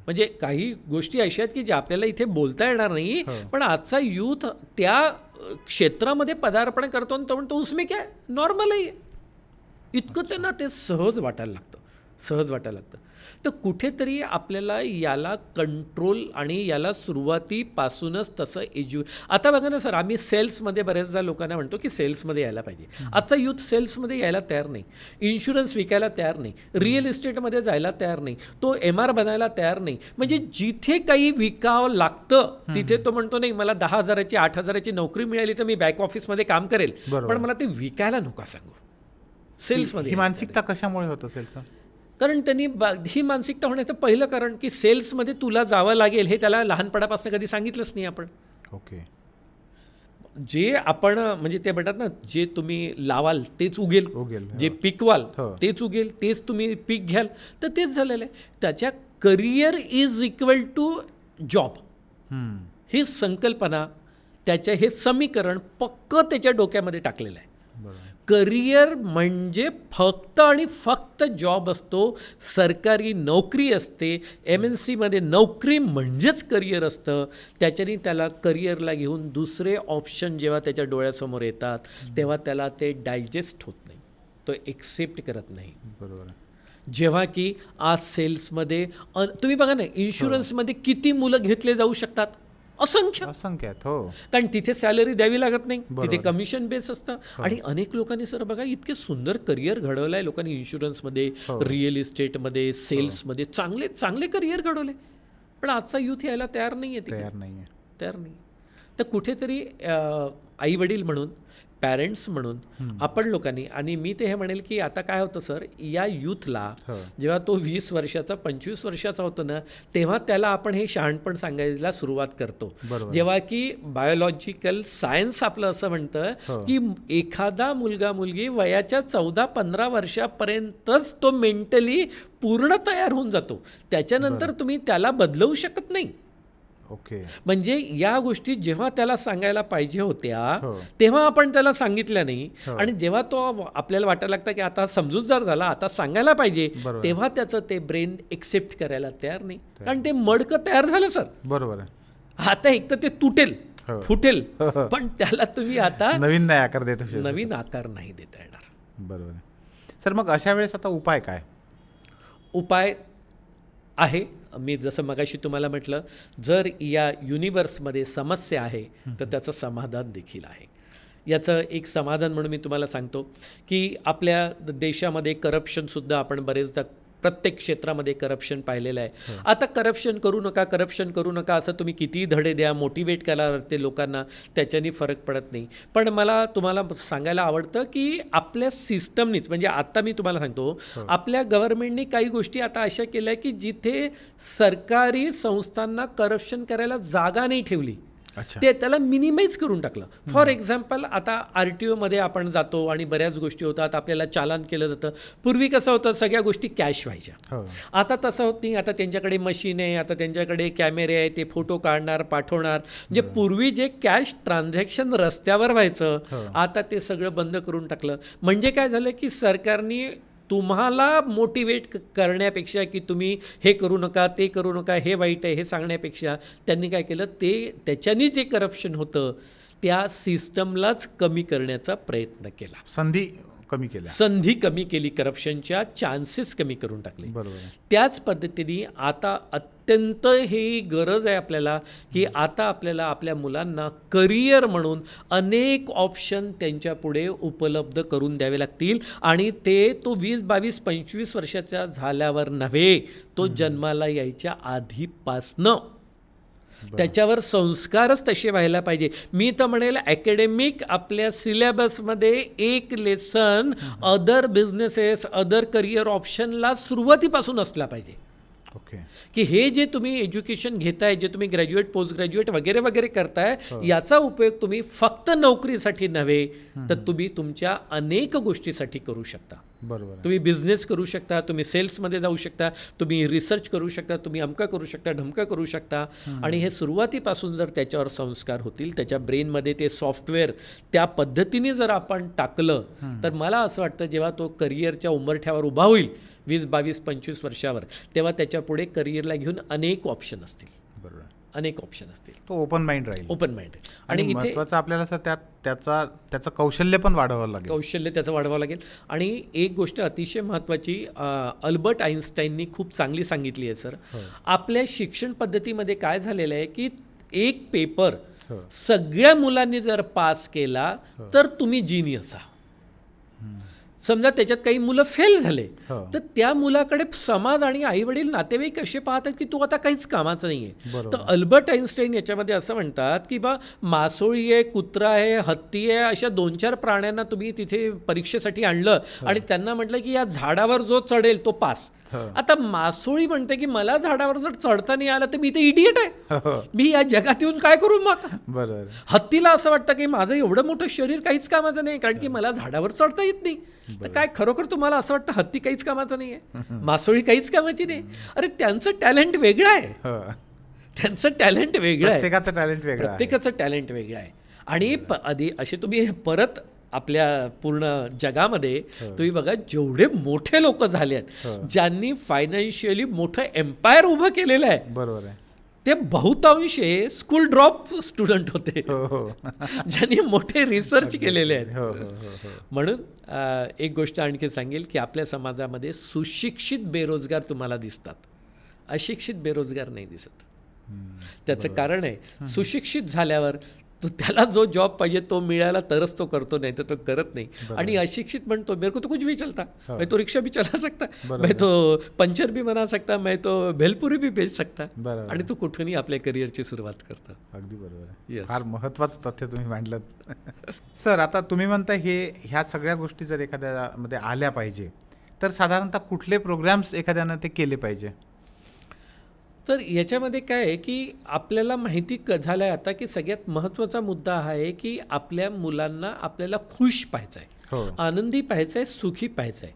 म्हणजे काही गोष्टी अशा आहेत की ज्या आपल्याला इथे बोलता येणार नाही, पण आजचा यूथ त्या क्षेत्रामध्ये पदार्पण करतो आणि तो म्हणतो उसमें काय, नॉर्मल आहे, इतकं त्यांना ते सहज वाटायला लागतं. सहज वाटायला लागतं. तर कुठेतरी आपल्याला याला कंट्रोल आणि याला सुरुवातीपासूनच तसं आता बघा ना सर, आम्ही सेल्समध्ये बऱ्याचदा लोकांना म्हणतो की सेल्समध्ये यायला पाहिजे. आजचा यूथ सेल्समध्ये यायला तयार नाही, इन्शुरन्स विकायला तयार नाही, रिअल इस्टेटमध्ये जायला तयार नाही, तो MR बनायला तयार नाही. म्हणजे जिथे काही विकावं लागतं तिथे तो म्हणतो नाही, मला 10,000ची 8,000ची नोकरी मिळाली तर मी बॅक ऑफिसमध्ये काम करेल, पण मला ते विकायला नका सांगू. सेल्समध्ये ही मानसिकता कशामुळे होत असेल सर? कारण त्यांनी ही मानसिकता होण्याचं पहिलं कारण की सेल्समध्ये तुला जावं लागेल हे त्याला लहानपणापासून कधी सांगितलंच नाही आपण. ओके. जे आपण म्हणजे ते म्हणतात ना, जे तुम्ही लावाल तेच उगेल, जे पिकवाल तेच उगेल, तेच तुम्ही पीक घ्याल, तर तेच झालेलं आहे. त्याच्या career is equal to job ही संकल्पना, त्याच्या हे समीकरण पक्क त्याच्या डोक्यामध्ये टाकलेलं आहे. करिअर म्हणजे फक्त आणि फक्त जॉब असतो, सरकारी नोकरी असते, MNCमध्ये नोकरी म्हणजेच करिअर असतं. त्याच्याने त्याला करिअरला घेऊन दुसरे ऑप्शन जेव्हा त्याच्या डोळ्यासमोर येतात तेव्हा त्याला ते डायजेस्ट होत नाही, तो एक्सेप्ट करत नाही. बरोबर. जेव्हा की आज सेल्समध्ये तुम्ही बघा ना, इन्शुरन्समध्ये किती मुलं घेतले जाऊ शकतात? असंख्य आहेत. हो, कारण तिथे सॅलरी द्यावी लागत नाही, तिथे कमिशन बेस असतं. आणि अनेक लोकांनी सर बघा इतके सुंदर करिअर घडवलं आहे लोकांनी, इन्शुरन्समध्ये, रिअल इस्टेटमध्ये, सेल्समध्ये चांगले चांगले करिअर घडवले. पण आजचा यूथ यायला तयार नाही आहे, तयार नाही. तर कुठेतरी आई वडील म्हणून, पॅरेंट्स म्हणून आपण लोकांनी, आणि मी ते हे म्हणेल की आता काय होतं सर, या यूथला जेव्हा तो 20 वर्षाचा 25 वर्षाचा होतो ना, तेव्हा त्याला आपण हे शहाणपण सांगायला सुरुवात करतो. जेव्हा की बायोलॉजिकल सायन्स आपलं असं म्हणतं की एखादा मुलगा मुलगी वयाच्या 14-15 वर्षापर्यंतच तो मेंटली पूर्ण तयार होऊन जातो. त्याच्यानंतर तुम्ही त्याला बदलवू शकत नाही. ओके. म्हणजे या गोष्टी जेव्हा त्याला सांगायला पाहिजे होत्या तेव्हा आपण त्याला सांगितल्या नाही, आणि जेव्हा तो आपल्याला वाटायला लागतं की आता समजूतदार झाला, आता सांगायला पाहिजे, तेव्हा त्याचं ते ब्रेन एक्सेप्ट करायला तयार नाही. कारण ते मडकं तयार झालं सर. बरोबर. आता एक तर ते तुटेल, फुटेल, पण त्याला तुम्ही आता नवीन आकार नाही देता येणार. बरोबर. सर मग अशा वेळेस आता उपाय काय? उपाय आहे, मी जसं मगाशी तुम्हाला म्हटलं, जर या युनिवर्समध्ये समस्या आहे तर त्याचं समाधान देखील आहे. याचं एक समाधान म्हणून मी तुम्हाला सांगतो की आपल्या देशामध्ये करप्शनसुद्धा आपण बरेचदा प्रत्येक क्षेत्रामध्ये करप्शन पाहिलेलं आहे. आता करप्शन करू नका असं तुम्ही कितीही धडे द्या, मोटिवेट करा ते लोकांना, त्याच्यानी फरक पडत नाही. पण मला तुम्हाला सांगायला आवडतं की आपल्या सिस्टमनीच, म्हणजे आता मी तुम्हाला सांगतो, आपल्या गव्हर्नमेंटने काही गोष्टी आता अशा केल्या की जिथे सरकारी संस्थांना करप्शन करायला जागा नाही ठेवली, ते त्याला मिनिमाइज करून टाकलं. फॉर एक्झाम्पल, आता RTOमध्ये आपण जातो आणि बऱ्याच गोष्टी होतात, आपल्याला चालान केलं जातं. पूर्वी कसं होतं, सगळ्या गोष्टी कॅश व्हायच्या. आता तसं होत नाही. आता त्यांच्याकडे मशीन आहे, आता त्यांच्याकडे कॅमेरे आहे, ते फोटो काढणार, पाठवणार. म्हणजे पूर्वी जे कॅश ट्रान्झॅक्शन रस्त्यावर व्हायचं, आता ते सगळं बंद करून टाकलं. म्हणजे काय झालं की सरकारने तुम्हाला मोटिवेट करण्यापेक्षा की तुम्ही हे करू नका, ते करू नका, हे वाईट आहे हे सांगण्यापेक्षा त्यांनी काय केलं, ते त्याच्यानी जे करप्शन होतं त्या सिस्टमलाच कमी करण्याचा प्रयत्न केला. संधी कमी केली, करप्शनच्या चान्सेस कमी करून टाकले. त्याच पद्धतीने आता अत्यंत ही गरज आहे आपल्याला की आता आपल्याला आपल्या मुलांना करिअर म्हणून अनेक ऑप्शन त्यांच्या पुढे उपलब्ध करून द्यावे लागतील. आणि ते तो 20, 22, 25 वर्षाचा झाल्यावर नव्हे, तो जन्माला यायच्या आधीपासनं त्याच्यावर संस्कारच तसे व्हायला पाहिजे. मी तर म्हणेल अकॅडमिक आपल्या सिलेबसमध्ये एक lesson other businesses, other career ऑप्शनला सुरुवातीपासून असला पाहिजे. की हे जे तुम्ही एज्युकेशन घेताय, जे तुम्ही ग्रॅज्युएट, पोस्ट ग्रॅज्युएट वगैरे वगैरे करताय, याचा उपयोग तुम्ही फक्त नोकरीसाठी नव्हे तर तुम्ही तुमच्या अनेक गोष्टीसाठी करू शकता. तुम्ही बिझनेस करू शकता, तुम्ही सेल्समध्ये जाऊ शकता, तुम्ही रिसर्च करू शकता, तुम्ही अमका करू शकता, ढमका करू शकता. आणि हे सुरुवातीपासून जर त्याच्यावर संस्कार होतील, त्याच्या ब्रेनमध्ये ते सॉफ्टवेअर त्या पद्धतीने जर आपण टाकलं, तर मला असं वाटतं जेव्हा तो करिअरच्या उंबरठ्यावर उभा होईल 20, 22, 25 वर्षावर, तेव्हा त्याच्या पुढे करिअरला घेऊन अनेक ऑप्शन असतील. अनेक ऑप्शन असतील. तो ओपन माइंड राहील. Open mind. आणि महत्त्वाचं आपल्याला सर त्याचं कौशल्य पण वाढवावं लागेल. कौशल्य त्याचं वाढवावं लागेल. आणि एक गोष्ट अतिशय महत्त्वाची अल्बर्ट आइन्स्टाईननी खूप चांगली सांगितली आहे सर. आपल्या शिक्षण पद्धतीमध्ये काय झालेलं आहे की एक पेपर सगळ्या मुलांनी जर पास केला तर तुम्ही जीनियस आहात. समजा त्याच्यात काही मुलं फेल झाले तर त्या मुलाकडे समाज आणि आईवडील नातेवाईक असे पाहतात की तू आता काहीच कामाचं नाही आहे. तर अल्बर्ट आइन्स्टाईन याच्यामध्ये असं म्हणतात की बा मासोळी आहे, कुत्रा आहे, हत्ती आहे, अशा 2-4 प्राण्यांना तुम्ही तिथे परीक्षेसाठी आणलं आणि त्यांना म्हटलं की या झाडावर जो चढेल तो पास. आता मासोळी म्हणते की मला झाडावर जर चढता नाही आलं तर मी ते इडियट आहे, मी या जगात येऊन काय करू मग. बरोबर. हत्तीला असं वाटतं की माझं एवढं मोठं शरीर काहीच कामाचं नाही कारण की मला झाडावर चढता येत नाही. तर काय खरोखर तुम्हाला असं वाटतं हत्ती काहीच कामाचं नाही आहे, मासोळी काहीच कामाची नाही? अरे त्यांचं टॅलेंट वेगळं आहे, त्यांचं टॅलेंट वेगळं आहे, प्रत्येकाचं टॅलेंट वेगळं आहे. आणि आधी असे तुम्ही परत आपल्या पूर्ण जगामध्ये तुम्ही बघा जेवढे मोठे लोक झाले आहेत ज्यांनी फायनान्शियली मोठं एम्पायर उभं केलेलं आहे, बरोबर आहे, ते बहुतांशी स्कूल ड्रॉप स्टुडंट होते ज्यांनी मोठे रिसर्च केलेले आहेत. म्हणून एक गोष्ट आणखी सांगेल की आपल्या समाजामध्ये सुशिक्षित बेरोजगार तुम्हाला दिसतात, अशिक्षित बेरोजगार नाही दिसत. त्याचं कारण आहे सुशिक्षित झाल्यावर तो त्याला जो जॉब पाहिजे तो मिळाला तरच तो करतो, नाही तर तो करत नाही. आणि अशिक्षित म्हणतो मेरे को तो कुछ भी चलता, मैं तो रिक्शा भी चला सकता, मैं तो पंचर भी बना सकता, मैं तो भेलपुरी भी बेच सकता, आणि तो कुठूनही आपल्या करिअरची सुरुवात करतो. अगदी बरोबर आहे. फार महत्त्वाचं तथ्य तुम्ही मांडलं सर. आता तुम्ही म्हणता ह्या सगळ्या गोष्टी जर एखाद्यामध्ये आल्या पाहिजे तर साधारणतः कुठले प्रोग्राम्स एखाद्यानं ते केले पाहिजे? तर याच्यामध्ये काय आहे की आपल्याला माहिती झालं आहे आता की सगळ्यात महत्त्वाचा मुद्दा हा आहे की आपल्या मुलांना आपल्याला खुश पाहायचं आहे, आनंदी पाहायचं आहे, सुखी पाहायचं आहे.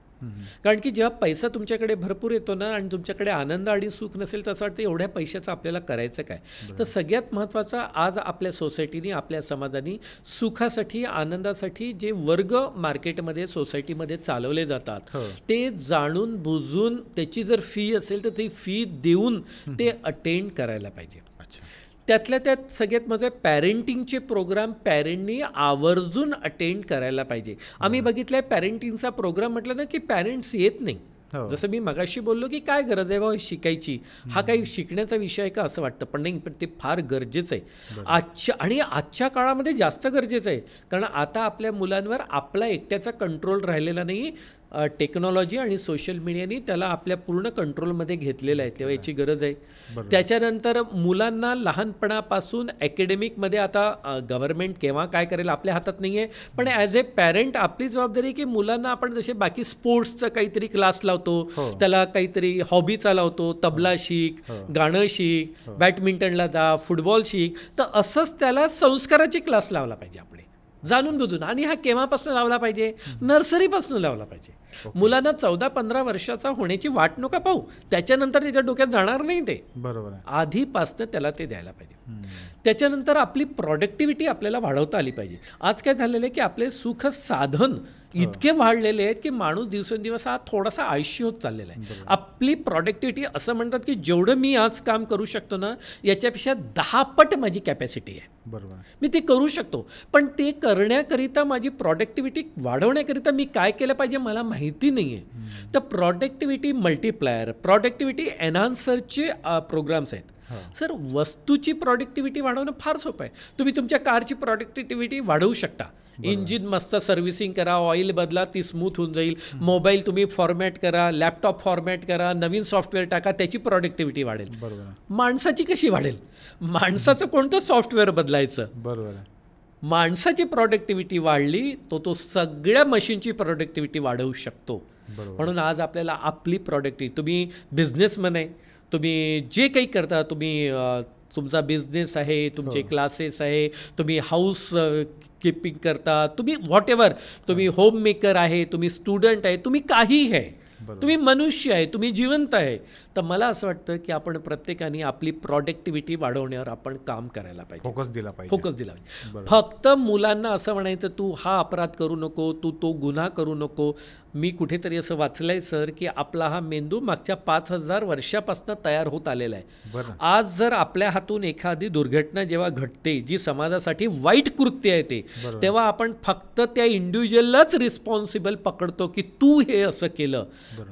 कारण की जेव्हा पैसा तुमच्याकडे भरपूर येतो ना आणि तुमच्याकडे आनंद आणि सुख नसेल तर असं वाटतं एवढ्या पैशाचं आपल्याला करायचं काय. तर सगळ्यात महत्त्वाचा आज आपल्या सोसायटीने, आपल्या समाजाने सुखासाठी, आनंदासाठी जे वर्ग मार्केटमध्ये, सोसायटीमध्ये चालवले जातात ते जाणून बुजून त्याची जर फी असेल तर ती फी देऊन ते अटेंड करायला पाहिजे. त्यातल्या त्यात सगळ्यात महत्त्वाचं पॅरेंटिंगचे प्रोग्राम पॅरेंटनी आवर्जून अटेंड करायला पाहिजे. आम्ही बघितलं पॅरेंटिंगचा प्रोग्राम म्हटलं ना की पॅरेंट्स येत नाही. जसं मी मगाशी बोललो की काय गरज आहे बाबा शिकायची, हा काही शिकण्याचा विषय आहे का असं वाटतं, पण नाही, पण ते फार गरजेचं आहे आजच्या काळामध्ये जास्त गरजेचं आहे. कारण आता आपल्या मुलांवर आपला एकट्याचा कंट्रोल राहिलेला नाही, टेक्नॉलॉजी आणि सोशल मीडियानी त्याला आपल्या पूर्ण कंट्रोलमध्ये घेतलेलं आहे, तेव्हा याची गरज आहे. त्याच्यानंतर मुलांना लहानपणापासून ॲकॅडमिकमध्ये आता गव्हर्नमेंट केव्हा काय करेल आपल्या हातात नाही आहे, पण ॲज ए पॅरेंट आपली जबाबदारी की मुलांना आपण जसे बाकी स्पोर्ट्सचं काहीतरी क्लास लावतो, त्याला काहीतरी हॉबीचा लावतो, तबला शिक, गाणं शिक, बॅडमिंटनला जा, फुटबॉल शिक, तर असंच त्याला संस्काराची क्लास लावला पाहिजे आपले जाणून बुजून. आणि हा केव्हापासून लावला पाहिजे? नर्सरीपासून लावला पाहिजे. मुलांना 14-15 वर्षाचा होण्याची वाट नका पाहू, त्याच्यानंतर त्याच्या डोक्यात जाणार नाही ते, बरोबर, आधीपासून त्याला ते द्यायला पाहिजे. त्याच्यानंतर आपली प्रॉडक्टिव्हिटी आपल्याला वाढवता आली पाहिजे. आज काय झालेलं आहे की आपले सुख साधन इतके वाढलेले आहेत की माणूस दिवसेंदिवस हा थोडासा आळशी होत चाललेला आहे. आपली प्रॉडक्टिव्हिटी असं म्हणतात की जेवढं मी आज काम करू शकतो ना याच्यापेक्षा 10 पट माझी कॅपॅसिटी आहे, बरोबर, मी ते करू शकतो. पण ते करण्याकरिता माझी प्रॉडक्टिव्हिटी वाढवण्याकरिता मी काय केलं पाहिजे मला माहिती नाही आहे. तर प्रॉडक्टिव्हिटी मल्टिप्लायर, प्रॉडक्टिव्हिटी एनहान्सरचे प्रोग्राम्स आहेत. सर वस्तूची प्रॉडक्टिव्हिटी वाढवणं फार सोपं आहे. तुम्ही तुमच्या कारची प्रॉडक्टिव्हिटी वाढवू शकता. इंजिन मस्त सर्व्हिसिंग करा, ऑइल बदला, ती स्मूथ होऊन जाईल. मोबाईल तुम्ही फॉर्मॅट करा, लॅपटॉप फॉर्मॅट करा, नवीन सॉफ्टवेअर टाका, त्याची प्रॉडक्टिव्हिटी वाढेल. माणसाची कशी वाढेल? माणसाचं कोणतं सॉफ्टवेअर बदलायचं? बरोबर, माणसाची प्रॉडक्टिव्हिटी वाढली तो सगळ्या मशीनची प्रॉडक्टिव्हिटी वाढवू शकतो. म्हणून आज आपल्याला आपली प्रॉडक्टिव्हिटी, तुम्ही बिझनेसमॅन आहे, तुम्ही जे काही करता, तुम्ही तुमचा बिझनेस आहे, तुमचे क्लासेस आहे, तुम्ही हाऊस कीपिंग करता, तुम्ही व्हॉट एव्हर, तुम्ही होम मेकर आहे, तुम्ही स्टुडंट आहे, तुम्ही काही आहे, तुम्ही मनुष्य आहे, तुम्ही जिवंत आहे. तर मला असं वाटतं की आपण प्रत्येकाने आपली प्रॉडक्टिव्हिटी वाढवण्यावर आपण काम करायला पाहिजे, फोकस दिला पाहिजे. फक्त मुलांना असं म्हणायचं तू हा अपराध करू नको, तू तो गुन्हा करू नको. मी कुठेतरी असं वाचलंय सर की आपला हा मेंदू मागच्या 5000 वर्षापासून तयार होत आलेला आहे. आज जर आपल्या हातून एखादी दुर्घटना जेव्हा घडते जी समाजासाठी वाईट कृत्य आहे ते, तेव्हा आपण फक्त त्या इंडिव्हिज्युअललाच रिस्पॉन्सिबल पकडतो की तू हे असं केलं.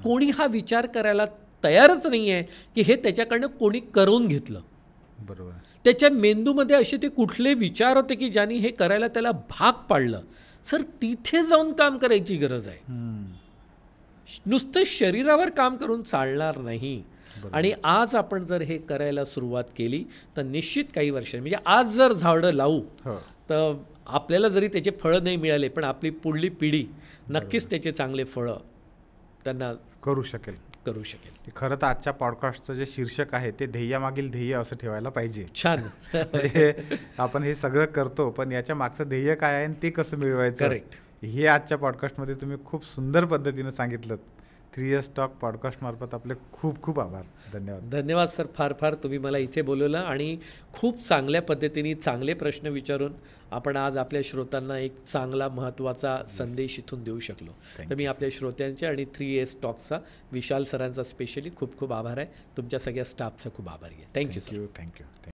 कोणी हा विचार करायला तयारच नाही आहे की हे त्याच्याकडनं कोणी करून घेतलं. बरोबर. त्याच्या मेंदूमध्ये असे ते कुठले विचार होते की ज्यांनी हे करायला त्याला भाग पाडलं. सर तिथे जाऊन काम करायची गरज आहे. नुसतं शरीरावर काम करून चालणार नाही. आणि आज आपण जर हे करायला सुरुवात केली तर निश्चित काही वर्ष, म्हणजे आज जर झाडं लावू तर आपल्याला जरी त्याचे फळं नाही मिळाले पण आपली पुढली पिढी नक्कीच त्याचे चांगले फळं त्यांना करू शकेल. खरं तर आजच्या पॉडकास्टचं जे शीर्षक आहे ते ध्येयामागील ध्येय असं ठेवायला पाहिजे. छान. आपण हे सगळं करतो पण याच्या मागचं ध्येय काय आहे आणि ते कसं मिळवायचं, करेक्ट, हे आजच्या पॉडकास्टमध्ये तुम्ही खूप सुंदर पद्धतीने सांगितलं. 3S टॉक पॉडकास्ट मार्फत आपले खूप खूप आभार. धन्यवाद सर. फार फार तुम्ही मला इथे बोलवलं आणि खूप चांगल्या पद्धतीने चांगले प्रश्न विचारून आपण आज आपल्या श्रोत्यांना एक चांगला महत्त्वाचा संदेश इथून देऊ शकलो. तर मी आपल्या श्रोत्यांचे आणि 3S टॉकचा विशाल सरांचा स्पेशली खूप खूप आभार आहे. तुमच्या सगळ्या स्टाफचा खूप आभारी आहे. थँक्यू.